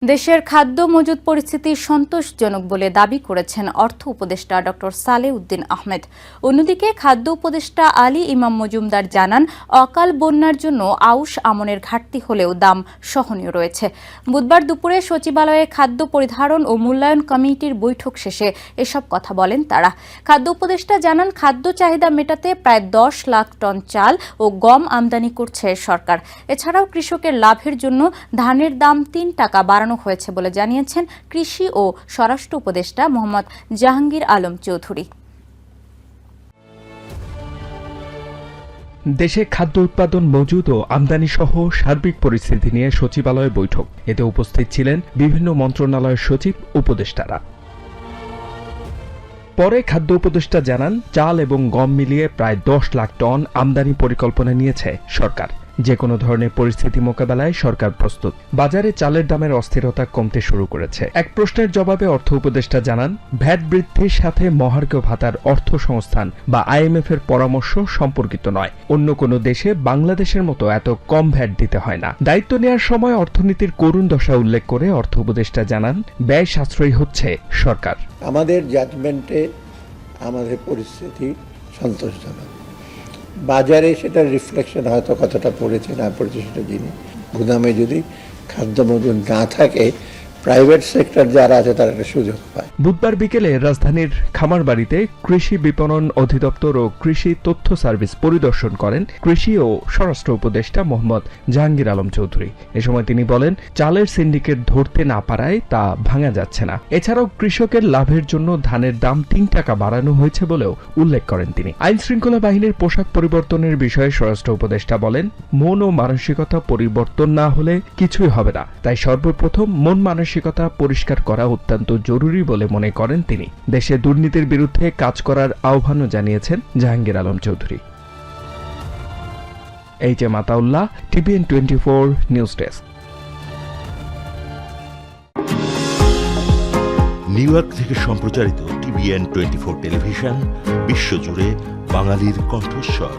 দেশের খাদ্য মজুদ পরিস্থিতি সন্তোষজনক বলে দাবি করেছেন অর্থ উপদেষ্টা ডক্টর সালেহ উদ্দিন আহমেদ। অন্যদিকে খাদ্য উপদেষ্টা আলী ইমাম মজুমদার জানান, অকাল বন্যার জন্য আউশ আমনের ঘাটতি হলেও দাম সহনীয় রয়েছে। বুধবার দুপুরে সচিবালয়ে খাদ্য পরিধারণ ও মূল্যায়ন কমিটির বৈঠক শেষে এসব কথা বলেন তারা। খাদ্য উপদেষ্টা জানান, খাদ্য চাহিদা মেটাতে প্রায় 10 লাখ টন চাল ও গম আমদানি করছে সরকার। এছাড়াও কৃষকের লাভের জন্য ধানের দাম 3 টাকা বাড়ানো হয়েছে বলে জানিয়েছেন কৃষি ও স্বরাষ্ট্র উপদেষ্টা মোহাম্মদ জাহাঙ্গীর আলম চৌধুরী। দেশে খাদ্য উৎপাদন, মজুদ ও আমদানি সহ সার্বিক পরিস্থিতি নিয়ে সচিবালয়ে বৈঠক। এতে উপস্থিত ছিলেন বিভিন্ন মন্ত্রণালয়ের সচিব, উপদেষ্টারা। পরে খাদ্য উপদেষ্টা জানান, চাল এবং গম মিলিয়ে প্রায় 10 লাখ টন আমদানি পরিকল্পনা নিয়েছে সরকার। যে কোনো ধরনের পরিস্থিতি মোকাবেলায় সরকার প্রস্তুত। বাজারে চালের দামের অস্থিরতা কমতে শুরু করেছে। এক প্রশ্নের জবাবে অর্থ উপদেষ্টা জানান, ভ্যাট বৃদ্ধির সাথে মহার্ঘ ভাতার অর্থ সংস্থান বা IMF এর পরামর্শ সম্পর্কিত নয়। অন্য কোনো দেশে বাংলাদেশের মতো এত কম ভ্যাট দিতে হয় না। দায়িত্ব নেওয়ার সময় অর্থনীতির করুণ দশা উল্লেখ করে অর্থ উপদেষ্টা জানান, ব্যয় সাশ্রয়ী হচ্ছে সরকার। আমাদের জাজমেন্টে আমাদের পরিস্থিতি সন্তোষজনক। বাজারে সেটার রিফ্লেকশন হয়তো কতটা পড়েছে না পড়েছে সেটা জানি। গুদামে যদি খাদ্য মজুদ না থাকে, প্রাইভেট সেক্টর যারা আছে তারা একটা সুযোগ পায়। বুধবার বিকেলে রাজধানীর খামারবাড়িতে কৃষি বিপণন অধিদপ্তর ও কৃষি তথ্য সার্ভিস পরিদর্শন করেন কৃষি ও স্বরাষ্ট্র উপদেষ্টা মোহাম্মদ জাহাঙ্গীর আলম চৌধুরী। এ সময় তিনি বলেন, চালের সিন্ডিকেট ধরতে না পারায় তা ভাঙা যাচ্ছে না। এছাড়াও কৃষকের লাভের জন্য ধানের দাম 3 টাকা বাড়ানো হয়েছে বলেও উল্লেখ করেন তিনি। আইন শৃঙ্খলা বাহিনীর পোশাক পরিবর্তনের বিষয়ে স্বরাষ্ট্র উপদেষ্টা বলেন, মন ও মানসিকতা পরিবর্তন না হলে কিছুই হবে না। তাই সর্বপ্রথম মন মানসিকতা পরিষ্কার করা অত্যন্ত জরুরি বলে মনে করেন তিনি। দেশে দুর্নীতির বিরুদ্ধে কাজ করার আহ্বানও জানিয়েছেন Jahangir Alam Chowdhury. HM Ataullah, TVN 24 news desk. New York থেকে সম্প্রচারিত TVN 24 টেলিভিশন বিশ্বজুড়ে বাঙালির কণ্ঠস্বর।